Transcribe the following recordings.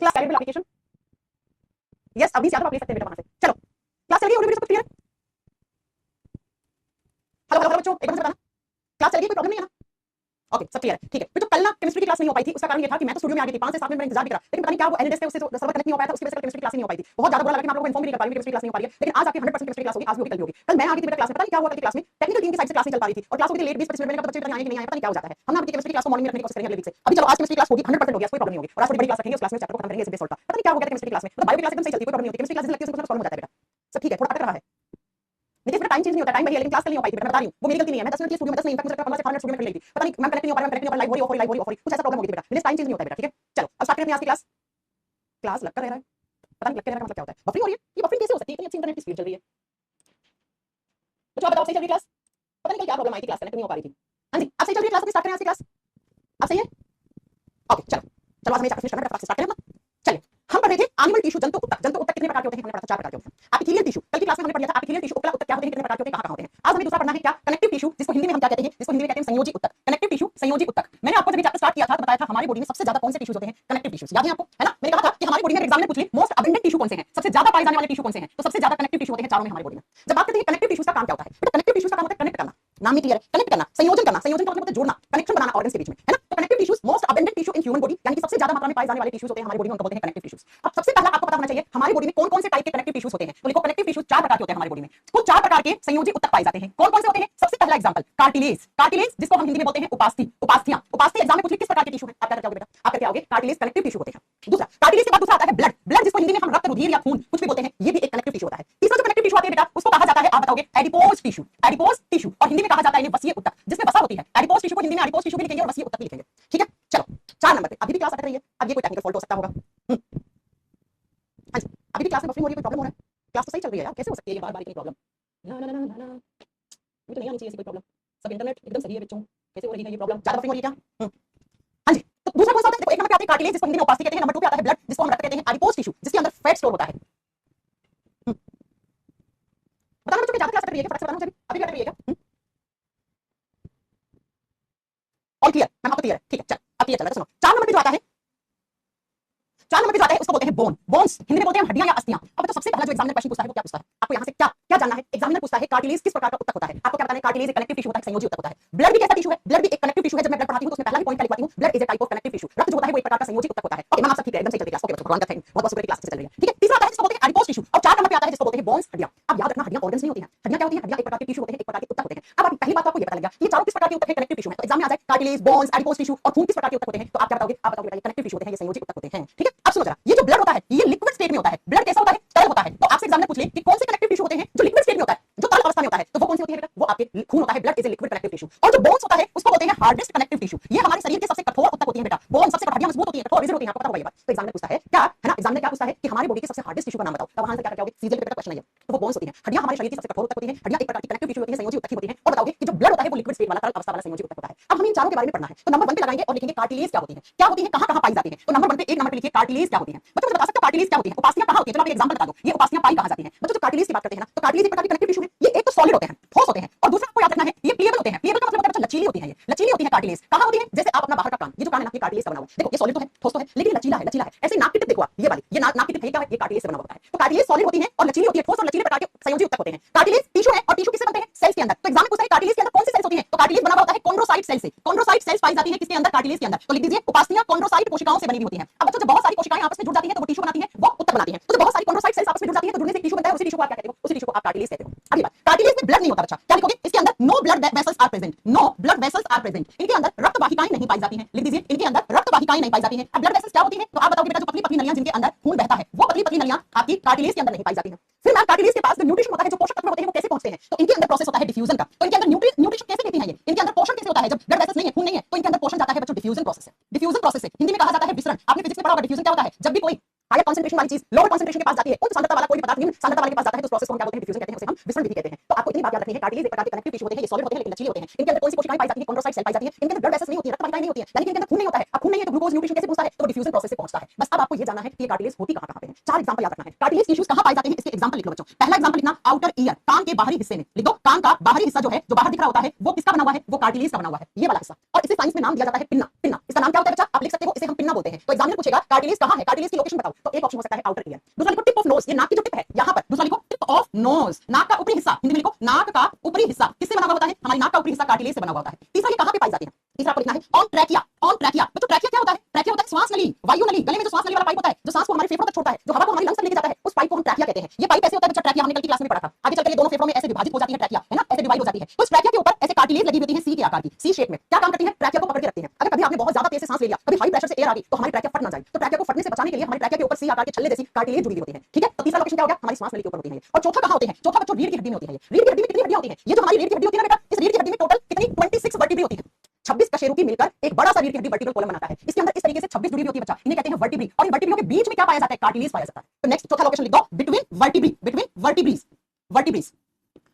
Class calendar application. Yes अभी से आप ले सकते हैं बेटा वहां से। चलो क्लास चल रही है, ऑडियो वीडियो सब क्लियर है? हेलो हेलो बच्चों, एक बार बताना क्लास चल रही है, कोई प्रॉब्लम नहीं है ना? ओके सब क्लियर है, ठीक है। फिर तो कल ना केमिस्ट्री की क्लास नहीं हो पाई थी, उसका कारण ये था कि मैं तो स्टूडियो में आ गई थी, 5 से 7 मिनट इंतजार भी करा, लेकिन पता नहीं क्या वो एलईडी से उससे सर्वर कनेक्ट नहीं हो पाया था, उसकी वजह से केमिस्ट्री क्लास नहीं हो पाई थी। बहुत ज्यादा बुरा लगा कि मैं आप लोगों को इन्फॉर्म भी नहीं कर पा रही हूं केमिस्ट्री क्लास नहीं हो पा रही है, लेकिन आज आपकी 100% केमिस्ट्री क्लास होगी, आज भी होगी, कल भी होगी। कल मैं आ गई थी बेटा क्लास में, पता नहीं क्या हुआ कल की क्लास में, टेक्निकल टीम की साइड से क्लास नहीं चल पा रही थी और क्लास होगी लेट 20-25 मिनट में, बच्चे पता नहीं आए कि नहीं आए, पता नहीं क्या हो जाता है। हमने आपकी केमिस्ट्री क्लास को मॉर्निंग में रखने की कोशिश करेंगे अगले वीक से। अभी चलो आज केमिस्ट्री क्लास होगी, 100% होगी, कोई प्रॉब्लम नहीं होगी और आज थोड़ी बड़ी क्लास रखेंगे, उस क्लास में चैप्टर को खत्म करेंगे, सिंपल सॉल्व का। पता नहीं क्या हो गया केमिस्ट्री क्लास में, तो बायो क्लास एकदम सही चलती है, कोई प्रॉब्लम नहीं होती, केमिस्ट्री क्लास लगती है उसमें सॉल्व हो जाता है बेटा, सब ठीक है, थोड़ा अटक रहा है। देखिए टाइम चेंज नहीं होता, टाइम वही है लेकिन क्लास नहीं हो पाई थी, मैं बता रही हूं वो मेरी गलती नहीं है, मैं 10 मिनट की स्टूडियो में 10 नहीं, इनफैक्ट मुझे 15 से 4 मिनट स्टूडियो में खड़ी रही थी, पता नहीं मैं कनेक्ट नहीं हो पा रहा, मैं कनेक्ट नहीं हो पा, लाइव हो रही कुछ ऐसा प्रॉब्लम हो गई थी बेटा, मेरे टाइम चेंज नहीं होता है बेटा, ठीक है। चलो अब स्टार्ट करते हैं आज की क्लास। क्लास लगता रह रहा है, पता नहीं लगता रहने का मतलब क्या होता है, बफरिंग हो रही है, ये बफरिंग कैसे हो सकती है, इतनी अच्छी इंटरनेट की स्पीड चल रही है। तो आप बताओ सही चल रही है क्लास? पता नहीं क्या प्रॉब्लम आई थी, क्लास कनेक्ट नहीं हो पा रही थी। हाँ जी अब सही चल रही है क्लास, अभी स्टार्ट करें आज की क्लास, अब सही है? ओके चलो चलो आज हमें चैप्टर फिनिश करना है, फटाफट स्टार्ट करें हम। चलिए हम पढ़ रहे थे एनिमल टिश्यू, जंतु ऊतक। जंतु ऊतक कितने प्रकार के होते हैं, हमने पढ़ा था 4 प्रकार के होते हैं। एपिथेलियल टिश्यू कल की क्लास में हमने पढ़ लिया था, एपिथेलियल टिश्यू उपला ऊतक क्या होते हैं, कितने प्रकार के होते हैं, कहां-कहां होते हैं। आज हमें दूसरा पढ़ना है क्या, कनेक्टिव टिश्यू, जिसको हिंदी में हम क्या कहते हैं, जिसको हिंदी में कहते हैं संयोजी ऊतक। कनेक्टिव टिश्यू, संयोजी ऊतक। मैंने आपको जब ये चैप्टर स्टार्ट किया था तो बताया था हमारी बॉडी में सबसे ज्यादा कौन से टिश्यूज होते हैं, कनेक्टिव टिश्यूज, याद है आपको, है ना? मैंने कहा था कि हमारी बॉडी में एग्जाम में पूछ ले मोस्ट अबंडेंट टिश्यू कौन से हैं, सबसे ज्यादा पाए जाने वाले टिश्यू कौन से हैं, तो सबसे ज्यादा कनेक्टिव टिश्यू होते हैं चारों में हमारी बॉडी में। जब बात करते हैं कनेक्टिव टिश्यूज का काम क्या होता है बेटा, कनेक्टिव टिश्यूज का काम होता है कनेक्ट करना, नाम ही क्लियर है, कनेक्ट करना, संयोजन करना, संयोजन का मतलब होता है जोड़ना, कनेक्शन बनाना ऑर्गन्स के बीच में, है ना? तो connective tissues most abundant tissue in human body, यानी कि सबसे ज्यादा मात्रा में पाए जाने वाले टिश्यूज होते हैं हमारी बॉडी में, उनको बोलते हैं कनेक्टिव टिश्यूज। अब सबसे पहला आपको पता होना चाहिए हमारी बॉडी में कौन-कौन से टाइप के कनेक्टिव टिश्यूज होते हैं, तो लिखो कनेक्टिव टिश्यूज 4 प्रकार के होते हैं हमारी बॉडी में, कुल 4 प्रकार के संयोजी ऊतक पाए जाते हैं। कौन-कौन से होते हैं? सबसे पहला एग्जांपल कार्टिलेज, कार्टिलेज जिसको हम हिंदी में बोलते हैं उपास्थि, उपास्थियां, उपास्थि एग्जाम में पूछ ले किस प्रकार के टिश्यू है, आप क्या करके आओगे बेटा, आप करके आओगे कार्टिलेज कनेक्टिव टिश्यू होते हैं। दूसरा कार्टिलेज के बाद दूसरा आता है ब्लड, ब्लड जिसको हिंदी में हम रक्त, रुधिर या खून कुछ भी बोलते हैं, ये भी एक कनेक्टिव टिश्यू होता है। तीसरा जो कनेक्टिव टिश्यू आती है बेटा उसको कहा जाता है, आप बताओगे एडिपोज टिश्यू, एडिपोज टिश्यू, और हिंदी में कहा जाता है वसीय ऊतक, जिसमें वसा होती है। एडिपोज टिश्यू को हिंदी में एडिपोज टिश्यू भी लिखेंगे और वसीय ऊतक भी लिखेंगे, ठीक है। चलो 4 नंबर पे अभी भी क्लास अटक रही है, अब ये कोई टेक्निकल फॉल्ट हो सकता होगा। हां जी अभी भी क्लास में बफरिंग हो रही है, कोई प्रॉब्लम हो रहा है, क्लास तो सही चल रही है यार, कैसे हो सकती है ये बार-बार इतनी प्रॉब्लम, ना ना ना ना ना मुझे तो नहीं आनी चाहिए ऐसी कोई प्रॉब्लम, सब इंटरनेट एकदम सही है बच्चों, कैसे हो रही है ये प्रॉब्लम, ज्यादा बफरिंग हो रही है क्या? हाँ जी तो दूसरा कौन सा होता है, देखो एक नंबर पे आती है कार्टिलेज जिसको हिंदी में उपास्थि कहते हैं, नंबर 2 पे आता है ब्लड जिसको हम रक्त कहते हैं, एडिपोज टिश्यू जिसके अंदर फैट स्टोर होता है। बताना बच्चों ज्यादा क्लास अटक रही है क्या, फटाफट बताना मुझे, अभी भी अटक रही है क्या? ऑल क्लियर, मैम आपको क्लियर है, ठीक है। चल अब क्लियर चल रहा है, तो सुनो 4 नंबर पे जो आता है, 4 नंबर पे जो आता है उसको बोलते हैं बोन, बोन्स हिंदी में बोलते हैं हड्डियां या अस्थियां। अब तो सबसे पहला जो एग्जामिनर क्वेश्चन पूछता है वो क्या पूछता है, आपको यहाँ से क्या क्या जानना है, एग्जामिनर पूछता है कार्टिलेज किस प्रकार का ऊतक होता है, आपको क्या बताना है, कार्टिलेज एक कनेक्टिव टिश्यू होता है, संयोजी ऊतक होता है। ब्लड भी कैसा टिश्यू है, ब्लड भी एक कनेक्टिव टिश्यू है, जब मैं ब्लड पढ़ाती हूं तो उसमें पहला भी पॉइंट क्या लिखवाती हूं, blood is a type of connective tissue. रक्त जो होता है वो एक प्रकार का संयोजी ऊतक होता है। ओके मैम आप सब ठीक है, एकदम सही चल रही है क्लास, ओके बच्चों भगवान का थैंक, बहुत बहुत शुक्रिया क्लास से चल रही है, ठीक है। तीसरा आता है जिसको बोलते हैं एडिपोज टिश्यू, और 4 नंबर पे आता है जिसको बोलते हैं बोन्स, हड्डियां। अब याद रखना हड्डियां ऑर्गन्स नहीं होती हैं, हड्डियां क्या होती हैं, हड्डियां एक प्रकार के टिश्यू होते हैं, एक प्रकार के ऊतक होते हैं। अब पहली बात तो आपको ये पता लग गया ये चारों किस प्रकार के ऊतक है, कनेक्टिव टिश्यू है। तो एग्जाम में आ जाए कार्टिलेज, बोन्स, एडिपोज टिश्यू और खून किस प्रकार के ऊतक होते हैं, तो आप क्या बताओगे, आप बताओगे ये कनेक्टिव टिश्यू होते हैं, ये संयोजी ऊतक होते हैं, ठीक है। अब सुनो जरा ये जो ब्लड होता है ये लिक्विड स्टेट में होता है, ब्लड कैसा होता है, तरल होता है। तो आपसे एग्जामिनर पूछ ले कि कौन से कनेक्टिव टिश्यू होते हैं जो लिक्विड स्टेट में होता है, जो तरल अवस्था में होता है, तो वो कौन सी होती है बेटा, वो आपके खून होता है, blood is a liquid connective tissue. और जो बोन्स होता है उसको बोलते हैं हार्डेस्ट कनेक्टिव टिश्यू, ये हमारे शरीर के सबसे कठोर ऊतक होती है बेटा, बोन सबसे हड्डियां मजबूत होती है, कठोर रिजिड होती है, आपको पता होगा ये बात। तो एग्जामिनर पूछता है क्या है ना, एग्जामिनर क्या पूछता है कि हमारी बॉडी के सबसे हार्डेस्ट टिश्यू का नाम बताओ, तब वहां से क्या करोगे, सीजन का क्वेश्चन है ये, तो वो बोन्स होती है। हड्डियां हमारे शरीर की सबसे कठोर ऊतक होती है, हड्डियां एक प्रकार की कनेक्टिव टिश्यू होती है, संयोजी ऊतक होती है। और बताओगे कि जो ब्लड होता है वो लिक्विड स्टेट वाला तरल अवस्था वाला संयोजी ऊतक होता है। अब हमें इन चारों के बारे में पढ़ना है, तो नंबर 1 पे लगाएंगे और लिखेंगे कार्टिलेज क्या होती है, क्या होती है, कहां-कहां पाई जाती है। तो नंबर 1 पे एक नंबर पे लिखिए कार्टिलेज क्या होती है। बच्चों मुझे बता सकते हो कार्टिलेज क्या होती है, उपास्थियां कहां होती है, चलो आप एक एग्जांपल बता दो, ये उपास्थियां पाई कहां जाती हैं। बच्चों जो कार्टिलेज की बात करते हैं ना, तो कार्टिलेज एक प्रकार की कनेक्टिव टिश्यू है, ये एक तो सॉलिड होते हैं, ठोस होते हैं, और दूसरा आपको याद रखना है ये प्लिएबल होते हैं। प्लिएबल का मतलब होता है बच्चा लचीली होती है, ये लचीली होती है कार्टिलेज। कहां होती है, जैसे आप अपना बाहर का कान, ये जो कान है ना ये कार्टिलेज का बना हुआ है, देखो ये सॉलिड तो है, ठोस तो है, लेकिन लचीला है, लचीला है। ऐसे नाक की टिप देखो आप, ये वाली ये नाक की टिप है क्या है, ये कार्टिलेज से बना होता है। तो कार्टिलेज सॉलिड होती है और लचीली होती है, ठोस और लचीले प्रकार के संयोजी ऊतक होते हैं। कार्टिलेज टिश्यू है और टिश्यू किससे बनते हैं, सेल्स के अंदर। तो एग्जाम में पूछता है कार्टिलेज के अंदर कौन सी सेल्स होती हैं, तो कार्टिलेज बना हुआ होता है कॉन्ड्रोसाइट सेल से। कॉन्ड्रोसाइट सेल्स पाई जाती है किसके अंदर, कार्टिलेज के अंदर। तो लिख दीजिए उपास्थियां कॉन्ड्रोसाइट कोशिकाओं से बनी हुई होती हैं। अब बच्चों जब बहुत सारी कोशिकाएं आपस में जुड़ जाती हैं तो वो टिश्यू बनाती हैं, वो ऊतक बनाती हैं। तो जब बहुत सारी कॉन्ड्रोसाइट सेल्स आपस में जुड़ जाती हैं तो जुड़ने से टिश्यू बनता है, उसी टिश्यू को आप क्या कहते हो, उसी टिश्यू को आप कार्टिलेज कहते हो। अगली बात, कार्टिलेज में ब्लड नहीं होता बच्चा, क्या लिखोगे, इसके अंदर no blood vessels are present, no blood vessels are present. इनके अंदर रक्त वाहिकाएं नहीं पाई जाती हैं, लिख दीजिए इनके अंदर रक्त वाहिकाएं नहीं पाई जाती हैं। अब ब्लड वेसल्स क्या होती हैं, तो आप बताओगे बेटा जो पतली पतली नलियां जिनके अंदर खून बहता है, वो पतली पतली नलियां आपकी कार्टिलेज के अंदर नहीं पाई जाती हैं। फिर मैम कार्टिलेज के पास जो न्यूट्रिशन होता है, जो पोषक तत्व होते हैं वो कैसे पहुंचते हैं, तो इनके अंदर प्रोसेस होता है डिफ्यूजन का। तो इनके अंदर न्यूट्रिशन कैसे लेती हैं ये, इनके अंदर पोषण कैसे होता है, जब ब्लड वेसल्स नहीं है, खून नहीं है, तो इनके अंदर पोषण जाता है बच्चों डिफ्यूजन प्रोसेस से। डिफ्यूजन प्रोसेस से हिंदी में कहा जाता है विसरण। आपने फिजिक्स में पढ़ा होगा डिफ्यूजन क्या होता है, जब भी कोई हायर कंसंट्रेशन वाली चीज लोअर कंसंट्रेशन के पास जाती है, उच्च सांद्रता वाला कोई भी पदार्थ निम्न सांद्रता वाले के पास जाता है तो उस प्रोसेस को हम क्या बोलते हैं, डिफ्यूजन कहते हैं, उसे हम विसरण विधि कहते हैं। तो आपको इतनी बात याद रखनी है, कार्टिलेज एक प्रकार के कनेक्टिव टिश्यू होते हैं, ये सॉलिड होते हैं लेकिन लचीले होते हैं। इनके अंदर कौन सी कोशिकाएं पाई जाती है, कॉन्ड्रोसाइट सेल पाई जाती है। इनके अंदर ब्लड वेसल्स नहीं होती है, रक्त वाहिकाएं नहीं होती है, यानी कि इनके अंदर खून नहीं होता है। अब खून नहीं है तो ग्लूकोज न्यूट्रिशन कैसे पहुंचता है, तो डिफ्यूजन प्रोसेस से पहुंचता है। बस अब आपको ये जानना है कि ये कार्टिलेज होती कहां कहां पे है। चार एग्जांपल याद रखना है, कार्टिलेज टिश्यूज कहां पाए जाते हैं, इसके एग्जांपल लिख लो बच्चों। पहला एग्जांपल लिखना, आउटर ईयर, कान के बाहरी हिस्से में लिख दो। कान का बाहरी हिस्सा जो है, जो बाहर दिख रहा होता है, वो किसका बना हुआ है, वो कार्टिलेज का बना हुआ है, ये वाला हिस्सा। और इसे साइंस में नाम दिया जाता है पिन्ना। पिन्ना इसका नाम क्या होता है बच्चा, आप लिख सकते हो, इसे हम पिन्ना बोलते हैं। तो एग्जामिनर पूछेगा कार्टिलेज कहां है, कार्टिलेज की लोकेशन बताओ, तो एक ऑप्शन हो सकता है आउटर ईयर। दूसरा लिखो टिप ऑफ नोज, ये नाक की जो टिप है यहां पर, दूसरा लिखो टिप ऑफ नोज, नाक का ऊपरी हिस्सा, हिंदी में लिखो नाक का ऊपरी हिस्सा किससे बना हुआ होता है, हमारी नाक का ऊपरी हिस्सा कार्टिलेज से बना हुआ होता है। तीसरा ये कहां पे पाई जाती है, तीसरा आपको लिखना है ऑन ट्रैकिया। ऑन ट्रैकिया बच्चों, ट्रैकिया क्या होता है, ट्रैकिया होता है श्वास नली, वायु नली, गले में जो श्वास नली वाला पाइप होता है, जो सांस को हमारे फेफड़ों तक छोड़ता है, जो हवा को हमारी लंग्स तक लेके जाता है, उस पाइप को हम ट्रैकिया कहते हैं। ये पाइप ऐसे होता है बच्चा, ट्रैकिया हमने कल की क्लास में पढ़ा था। आगे चलकर ये दोनों फेफड़ों में ऐसे विभाजित हो जाती है ट्रैकिया, है ना, ऐसे डिवाइड हो जाती है। तो इस ट्रैकिया के ऊपर ऐसे कार्टिलेज लगी होती है सी के आकार की, सी शेप में। क्या काम करती है, ट्रैकिया को पकड़ के रखती है। अगर कभी आपने बहुत ज्यादा तेज से सांस ले लिया, कभी हाई प्रेशर से एयर आ गई, तो हमारी ट्रैकिया फट ना जाए, तो ट्रैकिया को फटने से बचाने के लिए हमारी ट्रैकिया के ऊपर सी आकार के छल्ले जैसी कार्टिलेज जुड़ी होती है। ठीक है, तो तीसरा लोकेशन क्या हो गया, हमारी श्वास नली के ऊपर होती है। और चौथा कहां होते हैं, चौथा बच्चों रीढ़ की हड्डी में होती है। रीढ़ की हड्डी में कितनी हड्डियां होती हैं, ये जो हमारी रीढ़ की हड्डी होती है ना बेटा, इस रीढ़ की हड्डी में टोटल कितनी 26 वर्टिब्रे होती है। 26 कशेरुकी मिलकर एक बड़ा सा रीढ़ की हड्डी वर्टिब्रल कॉलम बनाता है। इसके अंदर इस तरीके से 26 जुड़ी होती है बच्चा, इन्हें कहते हैं वर्टिब्री। और इन वर्टिब्रियों के बीच में क्या पाया जाता है, कार्टिलेज पाया जाता है। तो नेक्स्ट चौथा लोकेशन लिख दो, between vertebrae, between vertebrae, vertebrae.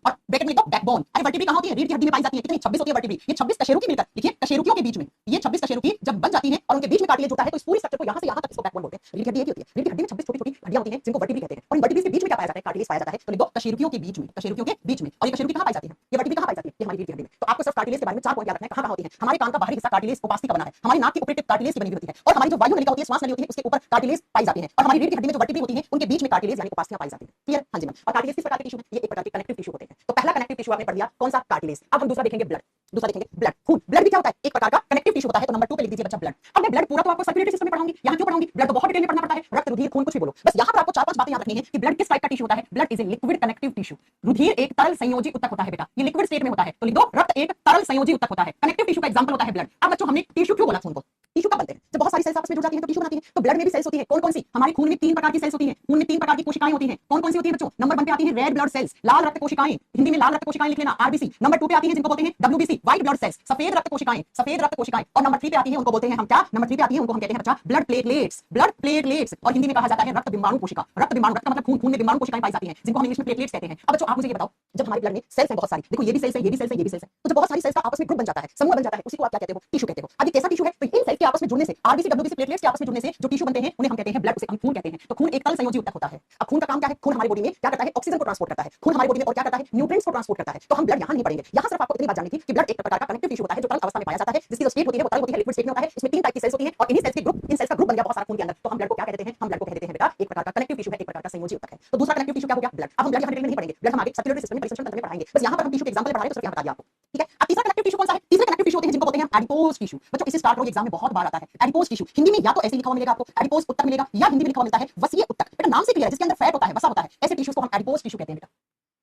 और ब्रैकेट में लिख दो बैकबोन। अरे वर्टिब्री कहां होती है, रीढ़ की हड्डी में पाई जाती है। कितनी 26 होती है वर्टिब्री, ये 26 कशेरुकी मिलकर, देखिए कशेरुकियों के बीच में ये 26 कशेरुकी जब बन जाती है और उनके बीच में कार्टिलेज होता है, तो इस पूरी स्ट्रक्चर को यहां से यहां तक इसको बैकबोन बोलते हैं। रीढ़ की हड्डी होती है, रीढ़ की हड्डी में 26 छोटी छोटी हड्डियां होती हैं जिनको वर्टिब्री कहते हैं। और इन वर्टिब्रीज के बीच में क्या पाया जाता है, कार्टिलेज पाया जाता है। तो लिख दो कशेरुकियों के बीच में, कशेरुकियों के बीच में। और ये कशेरुकी कहां पाई जाती है, ये वर्टिब्री कहां पाई जाती है, ये हमारी रीढ़ की हड्डी में। तो आपको सिर्फ कार्टिलेज के बारे में 4 पॉइंट याद रखना है, कहां होती है। हमारे कान का बाहरी हिस्सा कार्टिलेज उपास्थि का बना है, हमारी नाक की ऊपरी टिप कार्टिलेज की बनी होती है, और हमारी जो वायु नलिका होती है, श्वास नली होती है, उसके ऊपर कार्टिलेज पाई जाती है। और हमारी रीढ़ की हड्डी में जो वर्टिब्री होती है, उनके बीच में कार्टिलेज यानी उपास्थियां पाई जाती है। क्लियर, हां जी मैम। और कार्टिलेज किस प्रकार के टिश्यू है, ये एक प्रकार के कनेक्टिव टिश्यू होते हैं। तो पहला कनेक्टिव टिश्यू आपने पढ़ लिया, कौन सा, कार्टिलेज। अब हम दूसरा देखेंगे ब्लड, दूसरा देखेंगे ब्लड, खून। ब्लड भी क्या होता है, एक प्रकार का कनेक्टिव टिश्यू होता है। तो नंबर 2 पे लिख दीजिए बच्चा ब्लड। अब मैं ब्लड पूरा तो आपको सर्कुलेटरी सिस्टम में पढ़ाऊंगी, यहां क्यों पढ़ाऊंगी, ब्लड तो बहुत डिटेल में पढ़ना पड़ता है, रक्त रुधिर खून कुछ भी बोलो, बस यहां पर आपको 4-5 बातें याद रखनी है कि ब्लड किस टाइप का टिश्यू होता है। Blood is a liquid connective tissue. रुधिर एक तरल संयोजी ऊतक होता है बेटा, ये लिक्विड स्टेट में होता है। तो लिख दो रक्त एक तरल संयोजी ऊतक होता है। कनेक्टिव टिश्यू का एग्जांपल होता है ब्लड। अब बच्चों हमने टिश्यू क्यों बोला, खून को, टिश्यू कब बनते हैं, जब बहुत सारी सेल्स आपस में जुड़ जाती हैं तो टिश्यू बनाती हैं। तो ब्लड में भी सेल्स होती है, कौन कौन सी, हमारे खून में 3 प्रकार की सेल्स होती हैं। खून में 3 प्रकार की कोशिकाएं होती हैं, कौन कौन सी होती है बच्चों। नंबर 1 पे आती है रेड ब्लड सेल्स, लाल रक्त कोशिकाएं, हिंदी में लाल रक्त कोशिकाएं लिख लेना, आरबीसी। नंबर 2 पे आती है जिनको बोलते हैं डब्ल्यूबीसी, व्हाइट ब्लड सेल्स, सफेद रक्त कोशिकाएं, सफेद रक्त कोशिकाएं। और नंबर 3 पे आती है, उनको बोलते हैं हम क्या, नंबर 3 पे आती है, उनको हम कहते हैं बच्चा ब्लड प्लेटलेट्स, ब्लड प्लेटलेट्स। और हिंदी में कहा जाता है रक्त बिंबाणु कोशिका। रक्त बिंबाणु, रक्त का मतलब खून, खून में बिंबाणु कोशिकाएं पाई जाती हैं जिनको हम इंग्लिश में प्लेटलेट्स कहते हैं। अब बच्चों आप मुझे ये बताओ, जब हमारे ब्लड में सेल्स हैं बहुत सारी, देखो ये भी सेल्स है, ये भी सेल्स है, ये भी सेल्स है, तो जब बहुत सारी सेल्स का आपस में ग्रुप बन जाता है, समूह बन जाता है, उसी को आप क्या कहते हो, टिश्यू कहते हो। अब ये कैसा टिश्यू है, तो इन सेल्स के आपस में जुड़ने से, आरबीसी डब्ल्यूबीसी प्लेटलेट्स के आपस में जुड़ने से जो टिश्यू बनते हैं उन्हें हम कहते हैं ब्लड, उसे हम खून कहते हैं। तो खून एक तरल संयोजी ऊतक होता है। अब खून का काम क्या है, खून हमारी बॉडी में क्या करता है, ऑक्सीजन को ट्रांसपोर्ट करता है। खून हमारी बॉडी में और क्या करता है, न्यूट्रिएंट्स को ट्रांसपोर्ट करता है। तो हम ब्लड यहां नहीं पढ़ेंगे, यहां सिर्फ आपको इतनी बात जाननी थी कि ब्लड एक प्रकार का कनेक्टिव टिश्यू होता है जो तरल अवस्था में पाया जाता है, जिसकी जो स्टेट होती है वो तरल होती है, लिक्विड स्टेट में होता है। इसमें 3 टाइप की सेल्स होती हैं और इन्हीं सेल्स के ग्रुप, इन सेल्स का ग्रुप बन गया बहुत सारा खून के अंदर, तो हम ब्लड को क्या कहते हैं, हम ब्लड को कहते हैं बेटा एक प्रकार का कनेक्टिव टिश्यू है, एक प्रकार का संयोजी ऊतक है। तो दूसरा कनेक्टिव टिश्यू क्या हो गया, ब्लड। अब हम ब्लड यहां डिटेल में नहीं पढ़ेंगे, ब्लड हम आगे सर्कुलेटरी सिस्टम में, परिसंचरण तंत्र में पढ़ाएंगे। बस यहां पर हम टिश्यू के एग्जांपल पढ़ा रहे हैं तो सिर्फ यहां बता दिया आपको, ठीक है। अब तीसरा कनेक्टिव टिश्यू कौन सा है, तीसरे कनेक्टिव टिश्यू होते हैं जिनको बोलते हैं एडिपोज टिश्यू। बच्चों इसे स्टार्ट करो, एग्जाम में बहुत बार आता है एडिपोज टिश्यू। हिंदी में या तो ऐसे लिखा हुआ मिलेगा आपको एडिपोज ऊतक मिलेगा, या हिंदी में लिखा हुआ मिलता है वसीय ऊतक। बेटा नाम से क्लियर है, जिसके अंदर फैट होता है, वसा होता है, ऐसे टिश्यूज को हम एडिपोज टिश्यू कहते हैं बेटा।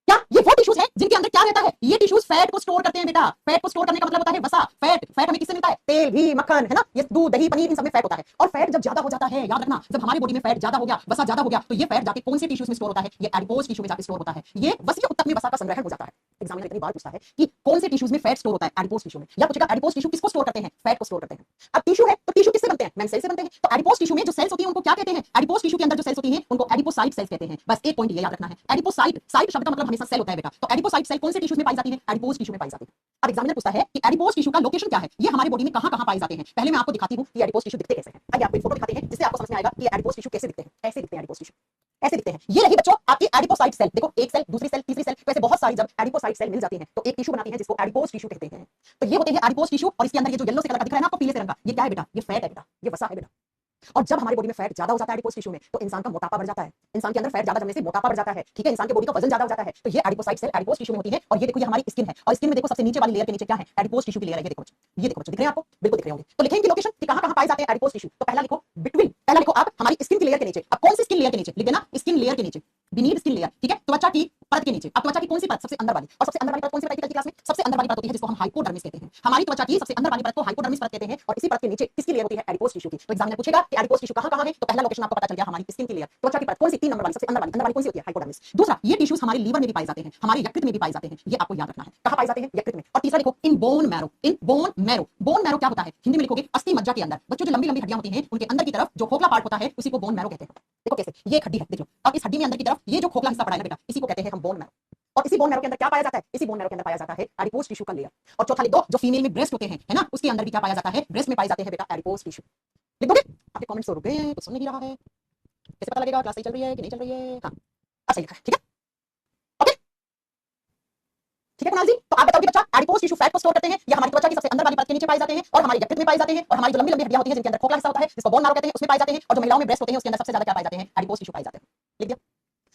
क्या ये वो टिश्यूज हैं जिनके अंदर क्या रहता है, ये टिश्यूज फैट को स्टोर करते हैं बेटा। फैट को स्टोर करने का मतलब होता है वसा। फैट, फैट हमें किससे मिलता है, तेल, घी, मक्खन, है ना, ये दूध, दही, पनीर, इन सब में फैट होता है। और फैट जब ज्यादा हो जाता है, याद रखना, जब हमारी बॉडी में फैट ज्यादा हो गया, वसा ज्यादा हो गया, तो ये फैट जाके कौन से टिश्यूज में स्टोर होता है, ये एडिपोज टिश्यू में जाके स्टोर होता है। ये वसीय ऊतक में वसा का संग्रहण हो जाता है। एग्जामिनर इतनी बार पूछता है कि कौन से टिश्यूज में फैट स्टोर होता है, एडिपोज टिश्यू में। या पूछेगा एडिपोज टिश्यू किसको स्टोर करते हैं, फैट को स्टोर करते हैं। अब टिश्यू है तो टिश्यू किससे बनते हैं, मैम सेल से बनते हैं। तो एडिपोज टिश्यू में जो सेल्स होती हैं उनको क्या कहते हैं, एडिपोज टिश्यू के अंदर जो सेल्स होती हैं उनको एडिपोसाइट सेल्स कहते हैं। बस एक पॉइंट ये याद रखना है, एडिपोसाइट, साइट शब्द का मतलब हमेशा सेल होता है बेटा। तो एडिपोसाइट सेल कौन से टिश्यूज में पाई जाती है, एडिपोज टिश्यू में पाई जाती है। अब एग्जामिनर पूछता है कि एडिपोज टिश्यू का लोकेशन क्या है, ये हमारी बॉडी में कहां-कहां पाए जाते हैं। पहले मैं आपको दिखाती हूं कि एडिपोज टिश्यू दिखते कैसे हैं। आइए आपको एक फोटो दिखाते हैं जिससे आपको समझ में आएगा कि एडिपोज टिश्यू कैसे दिखते हैं। ऐसे दिखते हैं एडिपोज टिश्यू, ऐसे दिखते हैं। ये रही बच्चों आपकी एडिपोसाइट सेल, देखो एक सेल, दूसरी सेल, तीसरी सेल, वैसे बहुत सारी जब एडिपोसाइट सेल मिल जाती हैं तो एक टिश्यू बनाती है जिसको एडिपोज टिश्यू कहते हैं। तो ये होते हैं एडिपोज टिश्यू। और इसके अंदर ये जो येलो से कलर का दिख रहा है ना आपको, पीले से रंग का, ये क्या है बेटा, ये फैट है बेटा, ये वसा है बेटा। और जब हमारी बॉडी में फैट ज्यादा हो जाता है एडिपोज टिश्यू में, तो इंसान का मोटापा बढ़ जाता है। इंसान के अंदर फैट ज्यादा जमने से मोटापा बढ़ जाता है, ठीक है, इंसान की बॉडी का वजन ज्यादा हो जाता है। तो ये एडिपोसाइट सेल एडिपोज टिश्यू में होती है। और ये देखो ये हमारी स्किन है, और स्किन में देखो सबसे नीचे वाली लेयर के नीचे क्या है, एडिपोज टिश्यू की लेयर है। ये देखो, ये देखो दिख रहे हैं आपको, बिल्कुल दिख रहे होंगे। तो लिखेंगे लोकेशन कि कहां-कहां पाए जाते हैं एडिपोज टिश्यू। तो पहला लिखो बिटवीन, पहला लिखो आप हमारी स्किन की लेयर के नीचे। अब कौन सी स्किन लेयर के नीचे, लिख देना स्किन लेयर के नीचे, बीनीथ स्किन लेयर, ठीक है, त्वचा की परत के नीचे। अब त्वचा की कौन सी परत, सबसे अंदर वाली। और सबसे अंदर वाली परत कौन सी बताई थी क्लास में, सबसे अंदर वाली परत होती है जिसको हम हाइपोडर्मिस कहते हैं। हमारी त्वचा की सबसे अंदर वाली परत को हाइपोडर्मिस परत कहते हैं। और इसी परत के नीचे किसकी लेयर होती है, एडिपोज टिश्यू की। तो एग्जामिनर पूछेगा कि एडिपोज टिश्यू कहां-कहां है, तो पहला लोकेशन आपको पता चल गया, हमारी स्किन की लेयर, त्वचा की परत कौन सी, 3 नंबर वाली, सबसे अंदर वाली कौन सी होती है, हाइपोडर्मिस। दूसरा, ये टिश्यूज हमारे लीवर में भी पाए जाते हैं, हमारे यकृत में भी पाए जाते हैं, ये आपको याद रखना है, कहां पाए जाते हैं, यकृत में। और तीसरा लिखो in bone marrow, in bone marrow. Bone marrow क्या होता है, हिंदी में लिखोगे अस्थि मज्जा के अंदर। बच्चों जो लंबी लंबी हड्डियां होती हैं उनके अंदर की तरफ जो खोखला पार्ट होता है उसी को बोन मैरो कहते हैं। देखो कैसे, ये एक हड्डी है, देख लो। अब इस हड्डी में अंदर की तरफ ये जो खोखला हिस्सा पड़ा है ना बेटा, इसी को कहते हैं हम बोन मैरो। और इसी बोन मैरो के अंदर क्या पाया जाता है? इसी बोन मैरो के अंदर पाया जाता है एडिपोज टिश्यू का लेयर। और चौथा लिख दो, जो फीमेल में ब्रेस्ट होते हैं, है ना, उसके अंदर भी क्या पाया जाता है? ब्रेस्ट में पाए जाते हैं बेटा एडिपोज टिश्यू। लिख दोगे? आपके कमेंट्स तो रुक गए, कुछ सुन नहीं रहा है। कैसे पता लगेगा क्लास सही चल रही है कि नहीं चल रही है? हाँ, अब सही लिखा है, ठीक है, ओके, ठीक है कुणाल जी। तो आप बताओ कि बच्चा एडिपोज टिश्यू फैट को स्टोर करते हैं, या हमारी त्वचा की सबसे अंदर वाली परत के नीचे पाए जाते हैं, और हमारी यकृत में पाए जाते हैं, और हमारी जो लंबी लंबी हड्डियां होती हैं जिनके अंदर खोखला हिस्सा होता है, जिसको बोन मैरो कहते हैं, उसमें पाए जाते हैं, और जो महिलाओं में ब्रेस्ट होते हैं उसके अंदर सबसे ज्यादा क्या पाए जाते हैं? एडिपोज टिश्यू पाए जाते हैं। लिख दिया?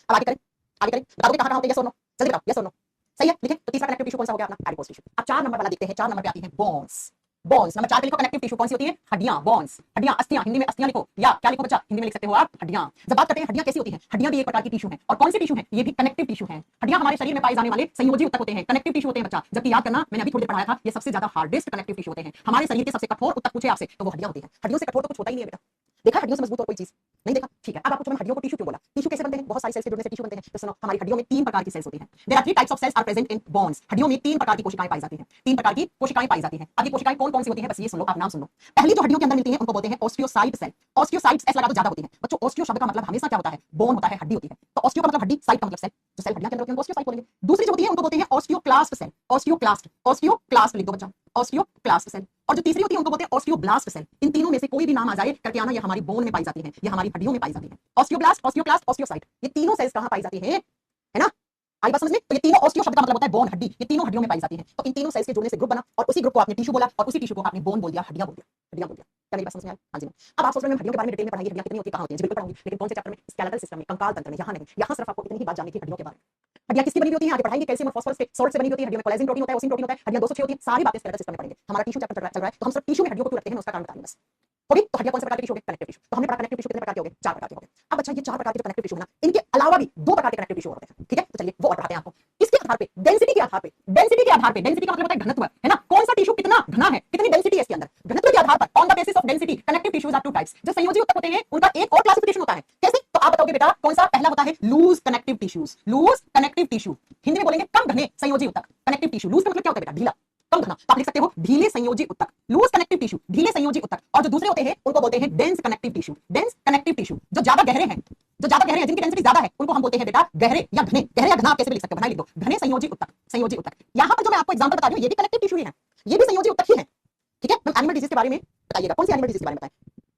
अब आगे करें, आगे करें, बताओगे कहां कहां होते हैं? यस और नो, जल्दी बताओ, यस और नो। सही है, लिखे। तो तीसरा कनेक्टिव टिश्यू कौन सा हो गया अपना? Adipose tissue. अब 4 नंबर वाला देखते हैं। 4 नंबर पे आती है बोन्स। बोन्स नंबर 4 पे लिखो कनेक्टिव टिश्यू कौन सी होती है? हड्डियां, बोन्स, हड्डियां, अस्थियां, हिंदी में अस्थियां लिखो, या क्या लिखो बच्चा? हिंदी में लिख सकते हो आप हड्डियां। जब बात करते हैं हड्डियां कैसी होती हैं, हड्डियां भी एक प्रकार की टिश्यू है। और कौन सी टिश्यू है? ये भी कनेक्टिव टिश्यू है। हड्डियां हमारे शरीर में पाए जाने वाले संयोजी ऊतक होते हैं, कनेक्टिव टिश्यू होते हैं बच्चा। जबकि याद करना, मैंने अभी थोड़ी देर पढ़ाया था, ये सबसे ज्यादा हार्डेस्ट कनेक्टिव टिश्यू होते हैं। हमारे शरीर के सबसे कठोर ऊतक पूछे आपसे तो वो हड्डियां होती हैं। हड्डियों से कठोर तो कुछ होता ही नहीं है बेटा। देखा हड्डियों से मजबूत और कोई चीज नहीं देखा? ठीक है, अब आपको हड्डियों को टिश्यू क्यों बोला? टिश्यू कैसे बनते हैं? बहुत सारी सेल्स के जुड़ने से टिश्यू बनते हैं। तो सुनो, हमारी हड्डियों में 3 प्रकार की सेल्स होती हैं। There are 3 types of cells are present in bones. हड्डियों में 3 प्रकार की कोशिकाएं पाई जाती हैं। 3 प्रकार की कोशिकाएं पाई जाती हैं। अब ये कोशिकाएं कौन कौन सी होती हैं? बस ये सुन लो, आप नाम सुन लो। पहली जो हड्डियों के अंदर मिलती हैं उनको बोलते हैं ऑस्टियोसाइट सेल। ऑस्टियोसाइट्स एस लगा दो ज्यादा होती है बच्चों। ऑस्टियो शब्द का मतलब हमेशा क्या होता है? बोन होता है, हड्डी होती है। तो ऑस्टियो का मतलब हड्डी, साइट का मतलब सेल। जो सेल हड्डियां के अंदर होती हैं उनको ऑस्टियोसाइट बोलेंगे। दूसरी जो होती है उनको बोलते हैं ऑस्टियोक्लास्ट सेल। ऑस्टियोक्लास्ट, ऑस्टियोक्लास्ट लिख दो बच्चा, ऑस्टियोक्लास्ट सेल। और जो तीसरी होती है उनको बोलते हैं ऑस्टियोब्लास्ट सेल। इन तीनों में से कोई भी नाम आ जाए करके आना, ये हमारी बोन में पाई जाती है, ये हमारी हड्डियों में पाई जाती है। ऑस्टियोब्लास्ट, ऑस्टियोक्लास्ट, ऑस्टियोसाइट, ये तीनों सेल्स कहां पाई जाती है ना? आई बात समझ में? तो ये तीनों, ऑस्टियो शब्द का मतलब होता है बोन, हड्डी, ये तीनों हड्डियों में पाई जाती है। तो इन तीनों सेल्स के जुड़ने से ग्रुप बना, और उसी ग्रुप को आपने टिश्यू बोला, और उसी टिश्यू को आपने बोन बोल दिया, हड्डियां बोल दिया, हड्डियां बोल दिया। क्या मेरी बात समझ में आई? हाँ जी। अब आप सोच रहे हैं हड्डियों के बारे में डिटेल में पढ़ाएंगे, हड्डियां कितनी होती है, कहां होती है? जी बिल्कुल पढ़ाऊंगी, लेकिन कौन से चैप्टर में? स्केलेटल सिस्टम में, कंकाल तंत्र में, यहाँ नहीं। यहाँ सिर्फ आपको इतनी ही बात जाननी थी हड्डियों के बारे में। हड्डियां किसकी बनी होती है आगे पढ़ाएंगे, कैल्शियम और फास्फोरस के सॉल्ट से बनी होती है। हड्डियों में कोलेजन प्रोटीन होता है, ओसिन प्रोटीन होता है, हड्डियां 206 होती है, सारी बातें स्केलेटल सिस्टम में पढ़ेंगे। हमारा टिश्यू चैप्टर चल रहा है, तो हम सिर्फ टिश्यू में हड्डियों को क्यों रखते हैं, उसका कारण बताएंगे बस। होगी तो हड्डियां कौन से प्रकार के टिश्यू हो गए? Connective tissue. तो हमने पढ़ा कनेक्टिव टिश्यू कितने प्रकार के हो गए? 4 प्रकार के हो गए। अब अच्छा, ये 4 प्रकार के जो कनेक्टिव टिश्यू है ना, इनके अलावा भी 2 प्रकार के कनेक्टिव टिश्यू होते हैं, ठीक है? तो चलिए वो और पढ़ाते हैं आपको। इसके आधार पे, डेंसिटी के आधार पे, डेंसिटी के आधार पे, डेंसिटी का मतलब होता है घनत्व, है ना? कौन सा टिश्यू कितना घना है, कितनी डेंसिटी है इसके अंदर, घनत्व के आधार पर, on the basis of density, connective tissues are 2 types. जो संयोजी ऊतक होते हैं उनका एक और क्लासिफिकेशन होता है। कैसे? तो आप बताओगे बेटा कौन सा? पहला होता है loose connective tissues. Loose connective tissue, Hindi में बोलेंगे कम घने संयोजी ऊतक, कनेक्टिव टिश्यू। लूज का मतलब क्या होता है बेटा? ढीला, कम घना। तो आप लिख सकते हो ढीले संयोजी ऊतक, लूज कनेक्टिव टिश्यू, ढीले संयोजी ऊतक। और जो दूसरे होते हैं उनको बोलते हैं dense connective tissue. Dense connective tissue, जो ज्यादा गहरे हैं, जो ज्यादा गहरे हैं, जिनकी डेंसिटी ज्यादा है, उनको हम बोलते हैं बेटा गहरे या घने। गहरे या घना कैसे भी लिख सकते हो, घना लिख दो, घने संयोजी ऊतक, संयोजी ऊतक। यहाँ पर जो मैं आपको एग्जांपल बता रही हूँ ये भी कनेक्टिव टिश्यू ही है, ये भी संयोजी ऊतक ही है, ठीक है? एनिमल डिजीज के बारे में बताइएगा, कौन सी एनिमल डिजीज के बारे में बताएं?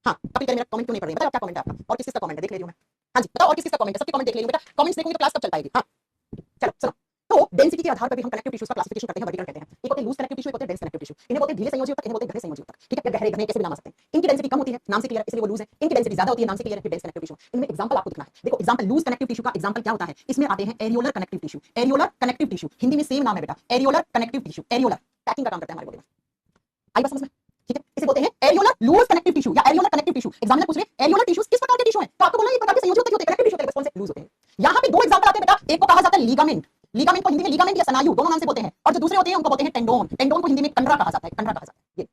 हाँ, कभी मेरा कमेंट क्यों नहीं पढ़ रही? बताओ क्या कमेंट है आपका, और किस चीज का कमेंट है, देख ले रही हूं मैं। हाँ जी बताओ, और किस चीज का कमेंट है? सबके कमेंट देख ले बेटा, कमेंट्स देखोगे तो क्लास कब चल पाएगी? हाँ चलो सुनो। तो डेंसिटी के आधार पर भी हम कनेक्टिव टिश्यूज का क्लासिफिकेशन करते हैं, वर्गीकरण करते हैं। एक होते हैं लूज कनेक्टिव टिश्यू, एक होते हैं डेंस कनेक्टिव टिश्यू। इन्हें बोलते हैं ढीले संयोजी ऊतक, इन्हें बोलते हैं घने संयोजी ऊतक, ठीक है? या गहरे घने कैसे भी नाम आ सकते हैं। इनकी डेंसिटी कम होती है, नाम से क्लियर है, इसलिए वो लूज है। इनकी डेंसिटी ज्यादा होती है, नाम से क्लियर है, फिर डेंस कनेक्टिव टिश्यू। इनमें एग्जांपल आपको दिखना है। देखो एग्जांपल लूज कनेक्टिव टिश्यू का एग्जांपल क्या होता है? इसमें आते हैं areolar connective tissue. Areolar connective tissue, Hindi में सेम नाम है बेटा, areolar connective tissue. Areolar packing का काम करता है हमारे बॉडी में। आई बात समझ में? ठीक है, इसे बोलते हैं एरियोलर लूज कनेक्टिव टिश्यू या एरियोलर कनेक्टिव टिश्यू। एग्जामिनर पूछ रहे हैं एरियोलर टिश्यूज किस प्रकार के टिश्यू हैं, तो आपको बोलना ये प्रकार के संयोजी होते हैं, कनेक्टिव टिश्यू होते हैं, कौन से? लूज होते हैं। यहां पे 2 एग्जांपल आते हैं बेटा, एक को कहा जाता है लिगामेंट, लिगामेंट को हिंदी में लिगामेंट या स्नायु दोनों नाम से बोलते हैं, और जो दूसरे होते हैं उनको बोलते हैं टेंडोन। टेंडोन को हिंदी में कंडरा कहा जाता है, कंडरा कहा जाता है। ये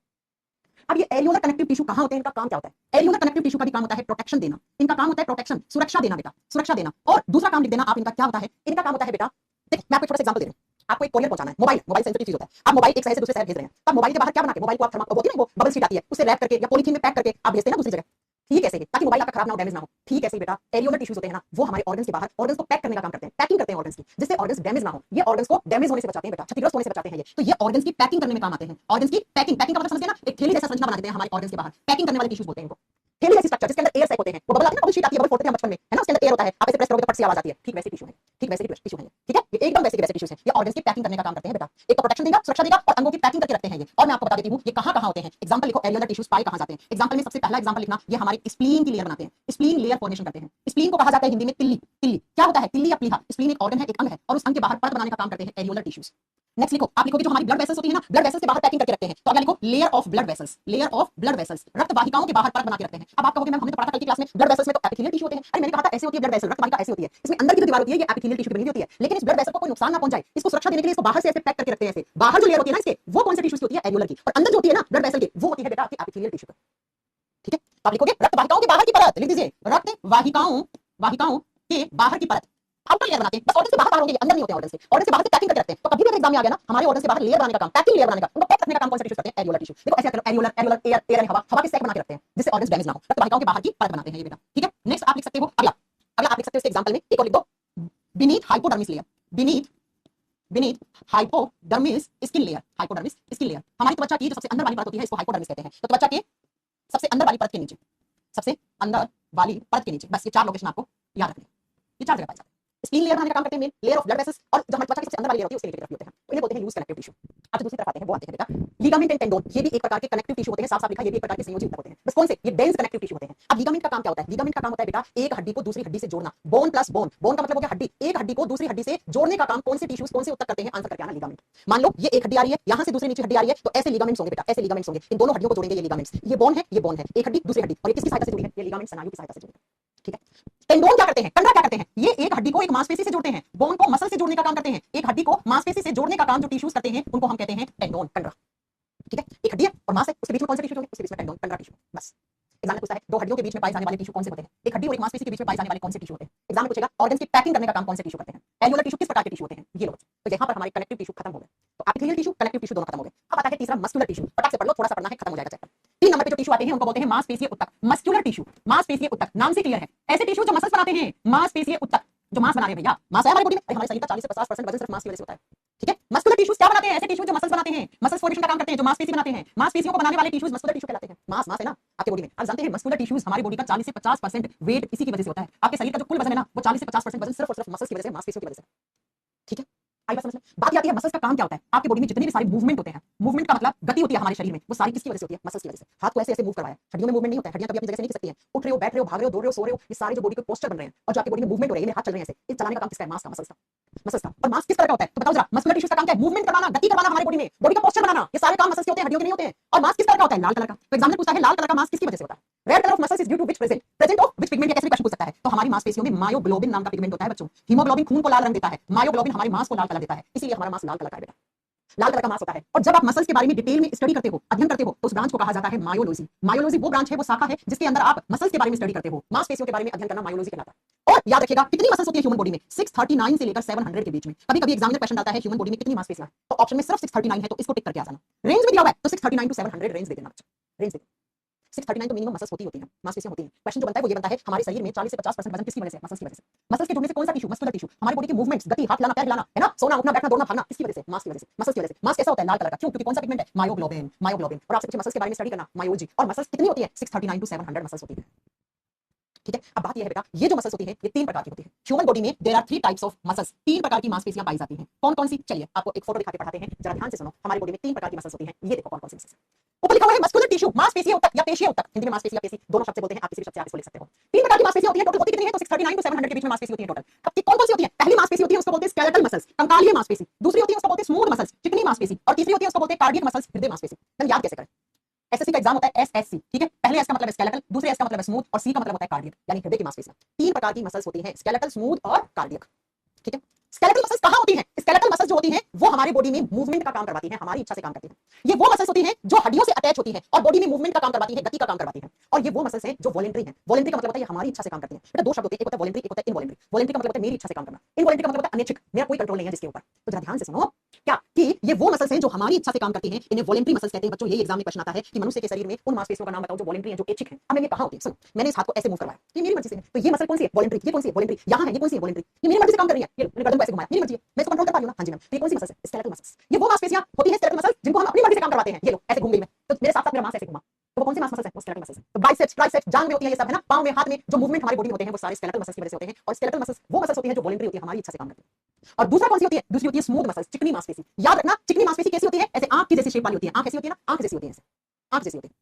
अब ये एरियोलर कनेक्टिव टिश्यू कहां होते हैं, इनका काम क्या होता है? एरियोलर कनेक्टिव टिश्यू का भी काम होता है प्रोटेक्शन देना। इनका काम होता है प्रोटेक्शन, सुरक्षा देना बेटा, सुरक्षा देना। और दूसरा काम लिख देना आप, इनका क्या होता है? इनका काम होता है बेटा, देखो मैं आपको थोड़ा सा एग्जांपल दे रहा हूं। आपको एक कोरियर पहुंचाना है, मोबाइल, मोबाइल सेंसिटिव चीज होता है। आप मोबाइल एक शहर से दूसरे शहर भेज रहे हैं, तब मोबाइल के बाहर क्या बना के, मोबाइल को आप थर्मा होती है ना, वो बबल शीट आती है, उससे रैप करके या पॉलीथीन में पैक करके आप भेजते हैं ना दूसरी जगह। ठीक है, ताकि मोबाइल आपका खराब ना हो, डैमेज ना हो। ठीक है बेटा, एरियोलर टिश्यूज होते हैं ना, वो हमारे ऑर्गन्स के बाहर ऑर्गन्स को पैक करने का काम करते हैं, पैकिंग करते हैं ऑर्गन्स की, जिससे ऑर्गन्स डैमेज ना हो। ये ऑर्गन्स को डैमेज होने से बचाते हैं बेटा, क्षतिग्रस्त होने से बचाते हैं ये। तो ये ऑर्गन्स की पैकिंग करने में काम आते हैं। ऑर्गन्स की पैकिंग, पैकिंग का मतलब समझते हैं ना, एक थैली जैसा संरचना बना देते हैं हमारे ऑर्गन्स के बाहर, पैकिंग करने वाले टिश्यूज बोलते हैं इनको। थैली जैसी स्ट्रक्चर जिसके अंदर एयर सैक होते हैं, वो बबल आती है ना, बबल शीट आती है, बबल फोड़ते हैं बचपन में, है ना, उसके अंदर एयर होता है, आप इसे प्रेस करोगे तो फट से आवाज आती है। ठीक वैसे टिश्यू है, ठीक वैसे टिश्यू है ये, ठीक है? ये एकदम वैसे टिश्यूज हैं, ये ऑर्गन्स की पैकिंग करने का काम करते हैं बेटा। एक तो प्रोटेक्शन देगा, सुरक्षा देगा, और अंगों की पैकिंग करके रखते हैं ये। और मैं आपको बता देती हूं ये कहां-कहां होते हैं। एग्जांपल लिखो, एरियोलर टिश्यूज पाए कहां जाते हैं। एग्जांपल में सबसे पहला एग्जांपल लिखना, ये हमारे स्प्लीन की लेयर बनाते हैं, स्प्लीन लेयर फॉर्मेशन करते हैं। स्प्लीन को कहा जाता है हिंदी में तिल्ली। तिल्ली क्या होता है? तिल्ली या प्लीहा। स्प्लीन एक ऑर्गन है, एक अंग है, और उस अंग के बाहर परत बनाने का काम करते हैं एरियोलर टिश्यूज। नेक्स्ट लिखो, आप लिखोगे जो हमारी ब्लड वेसल्स होती है ना, ब्लड वेसल्स के बाहर पैकिंग करके रखते हैं, तो अगला लिखो layer of blood vessels. Layer of blood vessels, रक्त वाहिकाओं के बाहर परत बना के रखते हैं। अब आप कहोगे मैम हमने तो पढ़ा था कल की क्लास में ब्लड वेसल्स में तो एपिथेलियल टिश्यू होते हैं। अरे मैंने कहा था ऐसे होती है ब्लड वेसल, रक्त वाहिका ऐसे होती है, इसमें अंदर की जो दीवार होती है ये एपिथेलियल टिश्यू की बनी होती है। लेकिन इस ब्लड वेसल को कोई नुकसान ना पहुंचाए, इसको सुरक्षा देने के लिए इसको बाहर से ऐसे पैक करके रखते हैं ऐसे। बाहर जो लेयर होती है ना इसके, वो कौन से टिश्यूज की होती है? एरियोलर की। और अंदर जो होती है ना ब्लड वेसल की, वो होती है बेटा आपकी एपिथेलियल टिश्यू। ठीक है, तो आप लिखोगे रक्त वाहिकाओं के बाहर की परत, लिख दीजिए रक्त वाहिकाओं के बाहर की परत, आउटर लेयर बनाते हैं। बस ऑर्गन से बाहर होंगे, अंदर नहीं होते ऑर्गन से, ऑर्गन से बाहर से पैकिंग करके रखते हैं। तो कभी भी एग्जाम में आ गया ना, हमारे ऑर्गन से बाहर लेयर बनाने का काम, पैकिंग लेयर बनाने का, उनको पैक रखने का काम कौन से टिश्यू करते हैं? Areolar tissue. देखो ऐसे करो, एरियोलर, एरियोलर एयर, एयर यानी हवा, हवा के सैक बना के रखते हैं जिससे ऑर्गन्स डैमेज ना हो। रक्त वाहिकाओं के बाहर की परत बनाते हैं ये बेटा, ठीक है? नेक्स्ट आप लिख सकते हो अगला अगला आप लिख सकते हो इसके एग्जांपल में एक और लिख दो, beneath hypodermis layer, beneath hypodermis skin layer, hypodermis skin layer हमारी त्वचा की जो सबसे अंदर वाली परत होती है इसको हाइपोडर्मिस कहते हैं। तो त्वचा के सबसे अंदर वाली परत के नीचे, सबसे अंदर वाली परत के नीचे, बस ये चार लोकेशन आपको याद रखने, ये चार जगह पाए जाते हैं। स्किन लेयर बनाने का काम करते हैं main, layer of blood vessels, और जो हमारी त्वचा की सबसे अंदर वाली लेयर होती है उसके नीचे की तरफ होते हैं, तो इन्हें बोलते हैं लूज कनेक्टिव टिश्यू। अब जो दूसरी तरफ आते हैं वो आते हैं बेटा लिगामेंट एंड टेंडोन, ये भी एक प्रकार के कनेक्टिव टिश्यू होते हैं, साफ साफ लिखा ये भी एक प्रकार के संयोजी ऊतक होते हैं। बस कौन से, ये डेंस कनेक्टिव टिश्यू होते हैं। अब लिगामेंट का काम क्या होता है, लिगामेंट का काम होता है बेटा एक हड्डी को दूसरी हड्डी से जोड़ना, बोन प्लस बोन, बोन का मतलब हो गया हड्डी, एक हड्डी को दूसरी हड्डी से जोड़ने का काम कौन से टिश्यूज कौन से ऊतक करते हैं, आंसर करके आना लिगामेंट। मान लो ये एक हड्डी आ रही है, यहां से दूसरी नीचे हड्डी आ रही है, तो ऐसे लिगामेंट्स होंगे बेटा, ऐसे लिगामेंट्स होंगे, इन दोनों हड्डियों को जोड़ेंगे ये लिगामेंट्स, ये बोन है ये बोन है, एक हड्डी दूसरी हड्डी, और ये किसकी सहायता से जुड़ी है, ये लिगामेंट स्नायु की सहायता से जुड़ी है। ठीक है, टेंडोन क्या करते हैं, कंडरा क्या करते हैं, ये एक हड्डी को एक मांसपेशी से जोड़ते हैं, बोन को मसल से जोड़ने का काम करते हैं, एक हड्डी को मांसपेशी से जोड़ने का काम जो टिश्यूज करते हैं उनको हम कहते हैं टेंडोन, कंडरा। ठीक है, एक हड्डी है और मांस है, उसके बीच में कौन से टिश्यू होंगे, उसके बीच में टेंडोन, कंडरा टिश्यू। बस एग्जाम में पूछता है दो हड्डियों के बीच में पाए जाने वाले टिश्यू कौन से होते हैं, एक हड्डी और एक मांसपेशी के बीच में पाए जाने वाले कौन से टिश्यू होते हैं। एग्जाम में पूछेगा ऑर्गन्स की पैकिंग करने का काम कौन से टिश्यू करते हैं, एल्यूलर टिश्यू किस प्रकार के टिश्यू होते हैं, ये लो। तो यहाँ पर हमारे कनेक्टिव टिश्यू खत्म हो गए, तो एपिथेलियल टिश्यू कनेक्टिव टिश्यू दोनों खत्म हो गए। अब आता है तीसरा मस्कुलर टिश्यू, फटाक से पढ़ लो, थोड़ा सा पढ़ना है, खत्म हो जाएगा चैप्टर। 3 नंबर पे जो टिश्यू आते हैं उनको बोलते हैं मांसपेशीय ऊतक, मस्कुलर टिश्यू, मांसपेशीय ऊतक, नाम से क्लियर है, ऐसे टिश्यू जो मसल्स बनाते हैं, मांसपेशीय ऊतक जो मांस बना रहे हैं भैया, मांस है हमारी बॉडी में, हमारे शरीर का 40 से 50% वजन सिर्फ मांस की वजह से होता है। ठीक है, मस्कुलर टिश्यूज क्या बनाते हैं, ऐसे टिश्यू जो मसल्स बनाते हैं, मसल्स फॉर्मेशन का काम करते हैं, जो मांसपेशी बनाते हैं, मांसपेशियों को बनाने वाले टिश्यूज मस्कुलर टिश्यू कहलाते हैं। मांस मांस है ना आपके बॉडी में, आप जानते हैं मस्कुलर टिश्यूज हमारी बॉडी का 40 से 50% वेट इसी की वजह से होता है। आपके शरीर का जो कुल वजन है ना वो 40 से 50% वजन सिर्फ और सिर्फ मसल्स की वजह से, मांसपेशियों की वजह से। ठीक है, आई बात समझ में। बात आती है मसल्स का काम क्या होता है, आपके बॉडी में जितने भी सारे मूवमेंट होते हैं, मूवमेंट का मतलब गति होती है हमारे शरीर में, वो सारी किसकी वजह से होती है, मसल्स की वजह से। हाथ को ऐसे ऐसे मूव करवाया, हड्डियों में मूवमेंट नहीं होता है, हड्डियां कभी अपनी जगह से नहीं खिसकती हैं, उठ रहे हो, बैठ रहे हो, भाग रहे हो, दौड़ रहे हो, सो रहे हो, ये सारे जो बॉडी के पोस्चर बन रहे हैं और जो आपकी बॉडी में मूवमेंट हो रही है, हाथ चल रहे हैं ऐसे, इस चलाने का काम किसका है, मांस का, मसल्स का, मसल्स का। और मांस किस तरह का होता है तो बताओ जरा, मस्कुलर टिश्यूज का काम क्या है, मूवमेंट करवाना, गति करवाना हमारे बॉडी में, बॉडी का पोस्चर बनाना, ये सारे काम मसल्स के होते हैं, हड्डियों के नहीं होते हैं। और मांस किस तरह का होता है, लाल कलर का। तो एग्जाम में पूछता है लाल कलर का मांस किसकी वजह से होता है, red colour of muscles is due to which present of which pigment, कैसे भी प्रश्न पूछ सकता है। तो हमारी मांसपेशियों में मायोग्लोबिन नाम का पिगमेंट होता है बच्चों, हीमोग्लोबिन खून को लाल रंग देता है, मायोग्लोबिन हमारे मांस को लाल कलर देता है, इसीलिए हमारा मांस लाल कलर का है बेटा, लाल कलर का मांस होता है। और जब आप मसल्स के बारे में डिटेल में स्टडी करते हो, अध्ययन करते हो, तो उस ब्रांच को कहा जाता है मायोलॉजी। मायोलॉजी वो ब्रांच है, वो शाखा है जिसके अंदर आप मसल्स के बारे में स्टडी करते हो, मांसपेशियों के बारे में अध्ययन करना मायोलॉजी कहलाता है। और याद रखिएगा कितनी मसल्स होती है ह्यूमन बॉडी में, 639 से लेकर 700 के बीच में। कभी कभी एग्जाम में क्वेश्चन आता है ह्यूमन बॉडी में कितनी मांसपेशियां, तो ऑप्शन में सिर्फ 639 है, तो इसको टिक करके आ जाना। रेंज में दिया हुआ है तो 639 टू 700 रेंज दे देना बच्चा, रेंज दे। 639 तो मिनिमम मसल्स होती है, मांसपेशियां होती हैं। क्वेश्चन जो बनता है वो ये बनता है हमारे शरीर में 40 से 50% वजन किसकी वजह से, मसल्स की वजह से। मसल्स के जुड़ने से कौन सा टिश्यू, मस्कुलर टिश्यू, हमारी बॉडी के मूवमेंट्स, गति, हाथ हिलाना, पैर हिलाना, है ना, सोना उठना बैठना दौड़ना भागना, किसकी वजह से, मांस की वजह से, मसल्स की वजह से। मांस कैसा होता है, लाल कलर का, क्यों, क्योंकि कौन सा पिगमेंट है, मायोग्लोबिन, मायोग्लोबिन। और आपसे पूछे मसल्स के बारे में स्टडी करना, मायोलॉजी। और मसल्स कितनी होती है, 639 टू 700 मसल्स होती है। ठीक है, अब बात यह है बेटा, ये जो मसल्स होती है ये 3 प्रकार की होती है। ह्यूमन बॉडी में there are 3 types of muscles, 3 प्रकार की मांसपेशियां पाई जाती हैं। कौन कौन सी, चलिए आपको एक फोटो दिखा के पढ़ाते हैं, जरा ध्यान से सुनो। हमारी बॉडी में 3 प्रकार की मसल्स होती हैं, ये देखो कौन कौन सी मसल्स हैं। ऊपर लिखा हुआ है मस्कुलर टिश्यू, मांसपेशीय ऊतक या पेशीय ऊतक, हिंदी में मांसपेशी या पेशी दोनों शब्द से बोलते हैं, आप किसी भी शब्द से आप इसको लिख सकते हो। 3 प्रकार की मांसपेशियां होती है, टोटल होती कितनी है, तो 639 टू 700 के बीच में मांसपेशी होती है टोटल। अब कौन कौन सी होती है, पहली मांसपेशी होती है उसको बोलते हैं स्केलेटल मसल्स, कंकालीय मांसपेशी। दूसरी होती है उसको बोलते हैं स्मूथ मसल्स, चिकनी मांसपेशी। और तीसरी होती है उसको बोलते हैं कार्डियक मसल्स, हृदय मांसपेशी। तो याद कैसे करें, एसएससी का एग्जाम होता है एसएससी, ठीक है, पहले एस का मतलब है स्केलेटल, दूसरे एस का मतलब है स्मूथ, और सी का मतलब होता है कार्डियक, यानी हृदय की मांसपेशियां। 3 प्रकार की मसल्स होती हैं, स्केलेटल, स्मूथ और कार्डियक। ठीक है, स्केलेटल मसल्स कहां होती हैं, स्केलेटल मसल्स जो होती हैं वो हमारी बॉडी में मूवमेंट का काम करवाती हैं, हमारी इच्छा से काम करती हैं। ये वो मसल्स होती हैं जो हड्डियों से अटैच होती हैं और बॉडी में मूवमेंट का काम करवाती हैं, गति का काम करवाती हैं। और ये वो मसल्स हैं जो वॉलंटरी हैं। वॉलंटरी का मतलब होता है ये हमारी इच्छा से काम करती हैं। बेटा 2 शब्द होते हैं, एक होता है वॉलंटरी, एक होता है इनवॉलंटरी। वॉलंटरी का मतलब होता है मेरी इच्छा से काम करना, इनवॉलंटरी का मतलब होता है अनैच्छिक, मेरा कोई कंट्रोल नहीं है जिसके ऊपर। तो जरा ध्यान से सुनो क्या, कि ये वो मसल्स हैं जो हमारी इच्छा से काम करती हैं, इन्हें वॉलंटरी मसल्स कहते हैं। बच्चों ये एग्जाम में क्वेश्चन आता है कि मनुष्य के शरीर में उन मांसपेशियों का नाम बताओ जो वॉलंटरी हैं, जो ऐच्छिक हैं। अब मैंने कहा होती है, सुनो, मैंने इस हाथ को ऐसे मूव करवाया, ये मेरी मर्जी से है, तो ये मसल कौन सी है, वॉलंटरी। ये कौन सी है, वॉलंटरी। यहां है, ये कौन सी है, वॉलंटरी, ये मेरी मर्जी से काम कर रही है, ये मैंने गर्दन को ऐसे घुमाया, मेरी मर्जी है, मैं इसको कंट्रोल कर पा रही हूं ना, हां जी मैम। तो ये कौन सी मसल्स है, स्केलेटल मसल्स। ये वो मांसपेशियां होती हैं स्केलेटल मसल्स जिनको हम अपनी मर्जी से काम करवाते हैं। ये लो ऐसे घूम गई मैं, तो मेरे साथ साथ मेरा मांस ऐसे घुमा, तो वो कौन सी मसल्स है, वो स्केलेटल मसल्स है। तो बाइसेप्स, ट्राइसेप्स, जांघ में होती है ये सब, है ना, पांव में, हाथ में जो मूवमेंट हमारी बॉडी में होते हैं वो सारे स्केलेटल मसल्स की वजह से होते हैं। और स्केलेटल मसल्स वो मसल्स होती हैं जो वॉलंटरी होती है, हमारी इच्छा से काम करती है। और दूसरा कौन सी होती है, दूसरी होती है स्मूथ मसल्स, चिकनी मांसपेशी। याद रखना, चिकनी मांसपेशी कैसी होती है, ऐसे आंख की जैसी शेप वाली होती है, आंख ऐसी होती है ना, आंख जैसी होती है, ऐसे आंख जैसी होती है।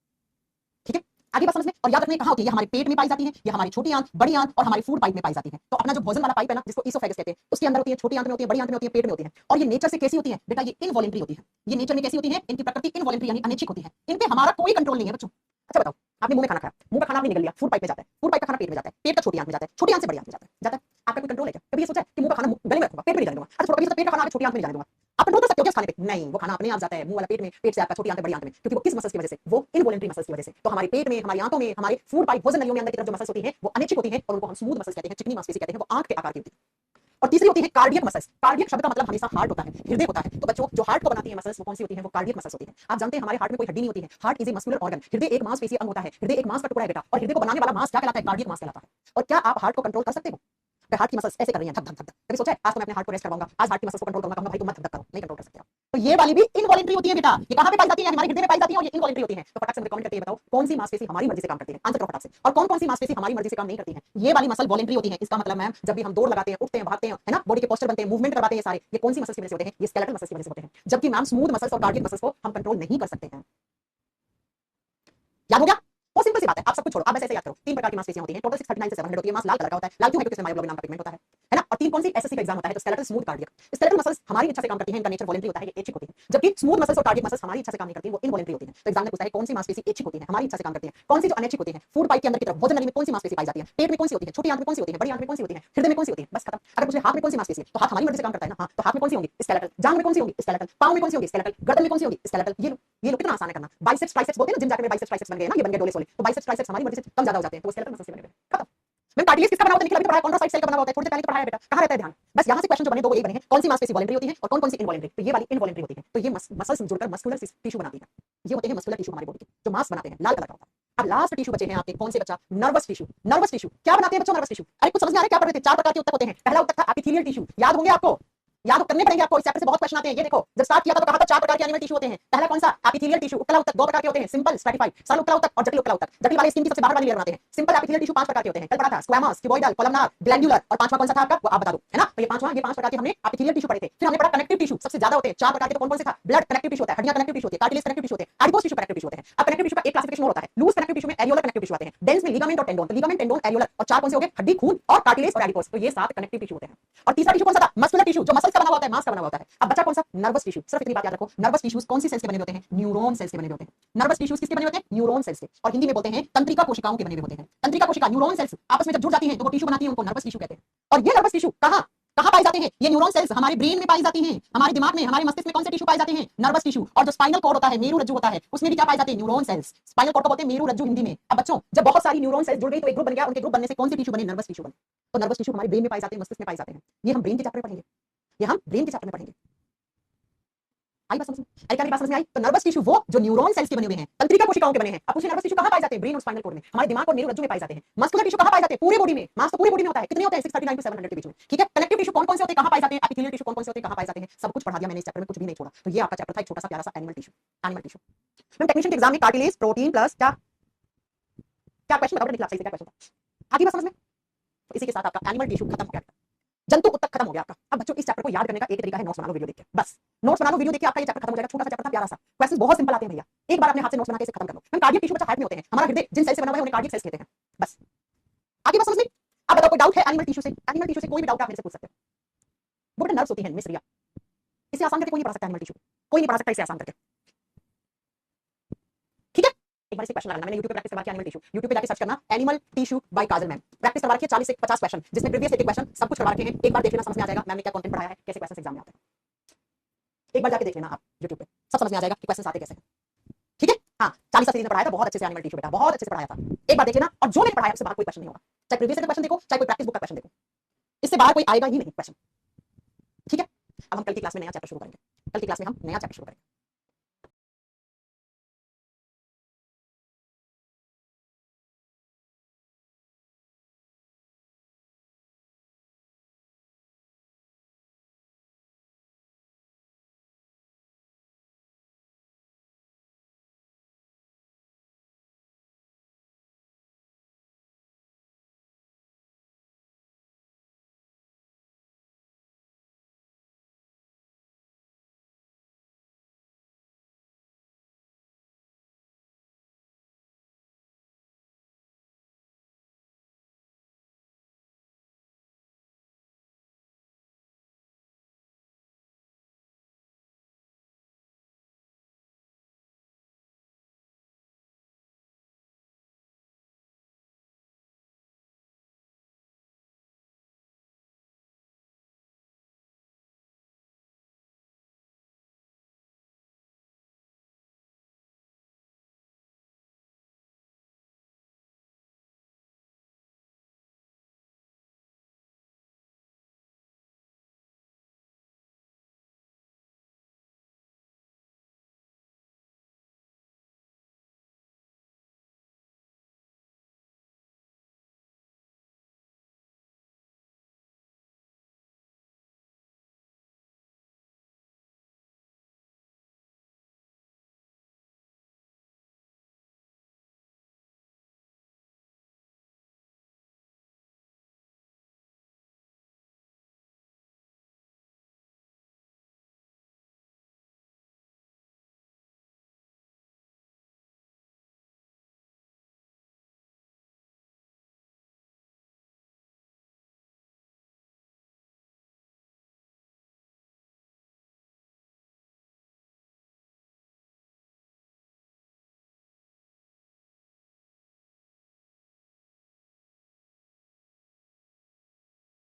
ठीक है, आगे बात समझ में। और याद रखना कहां होती है, ये हमारे पेट में पाई जाती है, ये हमारी छोटी आंत, बड़ी आंत और हमारी फूड पाइप में पाई जाती है। तो अपना जो भोजन वाला पाइप है ना, जिसको ईसोफेगस कहते हैं, उसके अंदर होती है, छोटी आंत में होती है, बड़ी आंत में होती है, पेट में होती है। और ये नेचर से कैसी होती है बेटा, ये इनवॉलंटरी होती है। ये नेचर में कैसी होती है, इनकी प्रकृति इनवॉलंटरी यानी अनैच्छिक होती है, इन पे हमारा कोई कंट्रोल नहीं है बच्चों। अच्छा बताओ, आपने मुंह में खाना खाया, मुंह का खाना आपने निगल लिया, फूड पाइप में जाता है, फूड पाइप का खाना पेट में जाता है, पेट का छोटी आंत में जाता है, छोटी आंत से बड़ी आंत में जाता है। आपका कोई कंट्रोल है क्या, कभी ये सोचा है कि मुंह का खाना गले में रखूंगा, पेट में नहीं जाने दूंगा। अच्छा कभी पेट का खाना छोटी आंत में जाने दूंगा, आप कंट्रोल कर सकते हो क्या उस खाने पे, नहीं, वो खाना अपने आप जाता है मुंह वाला पेट में, पेट से आपका छोटी आंत बड़ी आंत में, क्योंकि वो किस मसल्स की वजह से, वो इनवॉलंटरी मसल्स की वजह से। तो हमारे पेट में, हमारी आंतों में, हमारे फूड पाइप भोजन नलियों में अंदर की तरफ जो मसल्स होती हैं वो अनैच्छिक होती हैं और उनको हम स्मूथ मसल्स कहते हैं, चिकनी मांसपेशी कहते हैं, वो आंख के आकार की होती है। और तीसरी होती है कार्डियक मसल्स। कार्डियक शब्द का मतलब हमेशा हार्ट होता है, हृदय होता है। तो बच्चों जो हार्ट को बनाती है मसल्स वो कौन सी होती है, वो कार्डियक मसल्स होती है। आप जानते हैं हमारे हार्ट में कोई हड्डी नहीं होती है, heart is a muscular organ. हृदय एक मांसपेशीय अंग होता है, हृदय एक मांस का टुकड़ा है बेटा, और हृदय को बनाने वाला मांस क्या कहलाता है, कार्डियक मांस कहलाता है। और क्या आप हार्ट को कंट्रोल कर सकते हो? अगर हार्ट की मसल्स ऐसे कर रही हैं धक धक धक धक, कभी सोचा है आज तो मैं अपने हार्ट को रेस्ट करवाऊंगा, आज हार्ट की मसल्स को कंट्रोल करूंगा, कहूंगा भाई तुम मत धक धक करो, नहीं कंट्रोल कर सकते आप। तो ये वाली भी इनवॉलंटरी होती है बेटा। ये कहां पे पाई जाती है? हमारे हृदय में पाई जाती है और ये इनवॉलंटरी होती है। तो फटाक से मुझे कमेंट करके बताओ कौन सी मांसपेशी हमारी मर्जी से काम करती है, आंसर करो फटाक से। और कौन कौन सी मांसपेशी हमारी मर्जी से काम नहीं करती है? ये वाली मसल वॉलंटरी होती है। इसका मतलब मैम जब भी हम दौड़ लगाते हैं, उठते हैं, भागते हैं, है ना, बॉडी के पोस्चर बनते हैं, मूवमेंट करवाते हैं, सारे ये कौन सी मसल्स की वजह से होते हैं? ये स्केलेटल मसल्स की वजह से होते हैं। जबकि मैम स्मूथ मसल्स और कार्डियक मसल्स को हम कंट्रोल नहीं कर सकते हैं। याद हो गया? वो सिंपल सी बात है, आप सब कुछ छोड़ो, आप ऐसे याद करो। 3 प्रकार की मांसपेशियां होती हैं, टोटल 639 से 700 होती है। मांस लाल कलर का होता है। लाल क्यों है? क्योंकि इसमें मायोग्लोबिन नाम का पिगमेंट होता है ना। और 3 कौन सी? एसएससी का एग्जाम होता है तो skeletal, smooth, cardiac. Skeletal muscles हमारी इच्छा से काम करती हैं, इनका नेचर वॉलंटरी होता है, ये ऐच्छिक होती है। जबकि स्मूथ मसल्स और कार्डियक मसल्स हमारी इच्छा से काम नहीं करती, वो इनवॉलंटरी होती है। तो एग्जाम में पूछता है कौन सी मांसपेशी ऐच्छिक होती है, हमारी इच्छा से काम करती है, कौन सी जो अनैच्छिक होती है। फूड पाइप के अंदर की तरफ भोजन नली में कौन सी मांसपेशी पाई जाती है? पेट में कौन सी होती है? छोटी आंत में कौन सी होती है? बड़ी आंत में कौन सी होती है? हृदय में कौन सी होती है? बस खत्म। अगर पूछे हाथ में कौन सी मांसपेशी है तो हाथ हमारी मर्जी से काम करता है ना। हाँ, तो हाथ में कौन सी होगी? स्केलेटल। जांघ में कौन सी होगी? स्केलेटल। पांव में कौन सी होगी? स्केलेटल। गर्दन में कौन सी होगी? स्केलेटल। ये लो कितना आसान है करना। बाइसेप्स ट्राइसेप्स बोलते हैं ना, जिम जाके में बाइसेप्स ट्राइसेप्स बन गए ना, ये बन गए डोले सोले। तो बाइसेप्स ट्राइसेप्स हमारी मर्जी से कम ज्यादा हो जाते हैं, तो स्केलेटल मसल्स से बने हुए हैं। खत्म। मैम कार्टिलेज किसका बना होता है? निकला भी तो पढ़ा है, कॉन्ड्रोसाइट सेल का बना होता है, थोड़ी देर पहले तो पढ़ाया बेटा। कहां रहता है ध्यान? बस यहां से क्वेश्चन जो बने दो वो यही बने हैं, कौन सी मांसपेशी वॉलंटरी होती है और कौन कौन सी इनवॉलंटरी। तो ये वाली इनवॉलंटरी होती है। तो ये मसल्स जुड़कर मस्कुलर टिश्यू बनाती है। ये होते हैं मस्कुलर टिश्यू हमारी बॉडी के, जो मांस बनाते हैं, लाल कलर का होता है। अब लास्ट टिश्यू बचे हैं आपके, कौन से बच्चा? Nervous tissue. नर्वस टिश्यू क्या बनाते हैं बच्चों? Nervous tissue. अरे कुछ समझ में आ रहा है क्या पढ़ रहे थे? 4 प्रकार के उत्तक होते हैं। पहला उत्तक था एपिथेलियल टिश्यू, याद होंगे आपको, याद करने पड़ेंगे आपको, इस चैप्टर से बहुत क्वेश्चन आते हैं। ये देखो जब स्टार्ट किया था तो कहा था 4 प्रकार के एनिमल टिश्यू होते हैं। पहला कौन सा? Epithelial tissue. उपकला उत्तक 2 प्रकार के होते हैं, सिंपल, स्ट्रैटिफाइड, सरल उपकला उत्तक और जटिल उपकला उत्तक। जटिल वाले स्किन की सबसे बाहर वाली लेयर बनाते हैं। सिंपल एपिथेलियल टिश्यू 5 प्रकार के होते हैं, कल पढ़ा था, स्क्वैमस, क्यूबॉइडल, कोलमनार, ग्लैंडुलर, और पांचवा कौन सा था आपका वो आप बता दो, है ना। तो ये 5 प्रकार के हमने एपिथेलियल टिश्यू पढ़े थे। फिर हमने पढ़ा कनेक्टिव टिश्यू, सबसे ज्यादा होते हैं 4 प्रकार के। तो कौन कौन से था? ब्लड कनेक्टिव टिश्यू होता है, हड्डियां कनेक्टिव टिश्यू होते हैं, कार्टिलेज कनेक्टिव टिश्यू होते हैं, एडिपोज टिश्यू कनेक्टिव टिश्यू होते हैं। अब कनेक्टिव टिश्यू का एक क्लासिफिकेशन और होता है, लूज कनेक्टिव टिश्यू में एरियोलर कनेक्टिव टिश्यू आते हैं, डेंस में लिगामेंट और टेंडोन। तो लिगामेंट, टेंडोन, एरियोलर, और 4 कौन से हो गए? हड्डी, खून और कार्टिलेज और एडिपोज। तो ये 7 कनेक्टिव टिश्यू होते हैं। और तीसरा टिश्यू कौन सा था? मस्कुलर टिश्यू, जो मसल्स का बना हुआ होता है, मांस का बना हुआ होता है। अब बचा कौन सा? Nervous tissue. सिर्फ इतनी बात याद रखो, नर्वस टिश्यूज कौन सी सेल्स के बने होते हैं? न्यूरॉन सेल्स के बने होते हैं। नर्वस टिश्यूज किसके बने होते हैं? न्यूरॉन सेल्स के। और हिंदी में बोलते हैं तंत्रिका कोशिकाओं के बने हुए होते हैं। तंत्रिका कोशिका, न्यूरॉन सेल्स आपस में जब जुड़ जाती हैं तो वो टिश्यू बनाती हैं, उनको नर्वस टिश्यू कहते हैं। और ये नर्वस टिश्यू कहां कहां पाई जाते हैं? ये न्यूरॉन सेल्स हमारे ब्रेन में पाई जाती हैं, हमारे दिमाग में, हमारे मस्तिष्क में कौन से टिश्यू पाए जाते हैं? Nervous tissue. और जो स्पाइनल कॉर्ड होता है, मेरू रज्जु होता है, उसमें भी क्या पाए जाते हैं? Neuron cells. स्पाइनल कॉर्ड को बोलते हैं मेरू रज्जु हिंदी में। अब बच्चों जब बहुत सारी न्यूरॉन सेल्स जुड़ गई तो एक ग्रुप बन गया, उनके ग्रुप बनने से कौन से टिश्यू बने? नर्वस टिश्यू बने। तो नर्वस टिश्यू हमारे ब्रेन में पाए जाते हैं, मस्तिष्क में पाए जाते हैं। ये हम ब्रेन के चैप्टर में पढ़ेंगे, ये हम ब्रेन के चैप्टर में पढ़ेंगे। आई बात समझ में? अरे क्या बात समझ में आई? तो नर्वस टिश्यू वो जो न्यूरॉन सेल्स के बने हुए हैं, तंत्रिका कोशिकाओं के बने हैं। अब पूछिए नर्वस टिश्यू कहां पाए जाते हैं? ब्रेन और स्पाइनल कॉर्ड में, हमारे दिमाग और मेरू रज्जु में पाए जाते हैं। मस्कुलर टिश्यू कहां पाए जाते हैं? पूरे बॉडी में। मांस तो पूरी बॉडी में होता है, कितने होते हैं? 639 से 700 के बीच में, ठीक है। कनेक्टिव टिश्यू कौन कौन से होते हैं, कहां पाए जाते हैं? एपिथेलियल टिश्यू कौन कौन से होते हैं, कहां पाए जाते हैं? सब कुछ पढ़ा दिया मैंने इस चैप्टर में, कुछ भी नहीं छोड़ा। तो ये आपका चैप्टर था, एक छोटा सा प्यारा सा animal tissue. Animal tissue ma'am technician के एग्जाम में कार्टिलेज, प्रोटीन प्लस क्या क्या क्वेश्चन बताओ निकला? सही से क्या क्वेश्चन था? आगे बात समझ में? तो इसी के साथ आपका एनिमल टिश्यू खत्म हो गया, जंतु उत्तक खत्म हो गया आपका। अब बच्चों इस चैप्टर को याद करने का एक तरीका है, नोट्स बना लो वीडियो देख के। बस नोट्स बना लो वीडियो देख के, आपका ये चैप्टर खत्म हो जाएगा। छोटा सा चैप्टर था, प्यारा सा, क्वेश्चंस बहुत सिंपल आते हैं भैया। एक बार अपने हाथ से नोट्स बना के इसे खत्म कर लो। हम कार्डियक टिश्यू बच्चा हार्ट में होते हैं, हमारा हृदय जिन सेल से बना हुआ है उन्हें कार्डियक सेल्स कहते हैं। बस आगे बात समझ में? अब बताओ कोई डाउट है एनिमल टिश्यू से? एनिमल टिश्यू से कोई भी डाउट आप मेरे से पूछ सकते हो। वो बेटा नर्व्स होती हैं मिस्रिया, इसे आसान करके कोई नहीं पढ़ा सकता एनिमल टिश्यू, कोई नहीं पढ़ा सकता इसे आसान करके, ठीक है। एक बार इसे क्वेश्चन लगाना, मैंने YouTube पे प्रैक्टिस करवा के एनिमल टिश्यू, YouTube पे जाके सर्च करना एनिमल टिश्यू बाय काजल मैम, प्रैक्टिस करवा के 40 से 50 क्वेश्चन, जिसमें प्रीवियस एक क्वेश्चन सब कुछ करवा के हैं। एक बार देख लेना, समझ में आ जाएगा मैम ने क्या कंटेंट पढ़ाया है, कैसे क्वेश्चन एग्जाम में आते हैं। एक बार जाके देख लेना आप YouTube पे, सब समझ में आ जाएगा कि क्वेश्चन आते कैसे हैं, ठीक है। हाँ 40 सीरीज में पढ़ाया था बहुत अच्छे से एनिमल टिश्यू बेटा, बहुत अच्छे से पढ़ाया था। एक बार देख लेना, और जो मैंने पढ़ाया उससे बाहर कोई क्वेश्चन नहीं होगा, चाहे प्रीवियस का क्वेश्चन देखो, चाहे कोई प्रैक्टिस बुक का क्वेश्चन देखो, इससे बाहर कोई आएगा ही नहीं क्वेश्चन, ठीक है। अब हम कल की क्लास में नया चैप्टर शुरू करेंगे, कल की क्लास में हम नया चैप्टर शुरू करेंगे।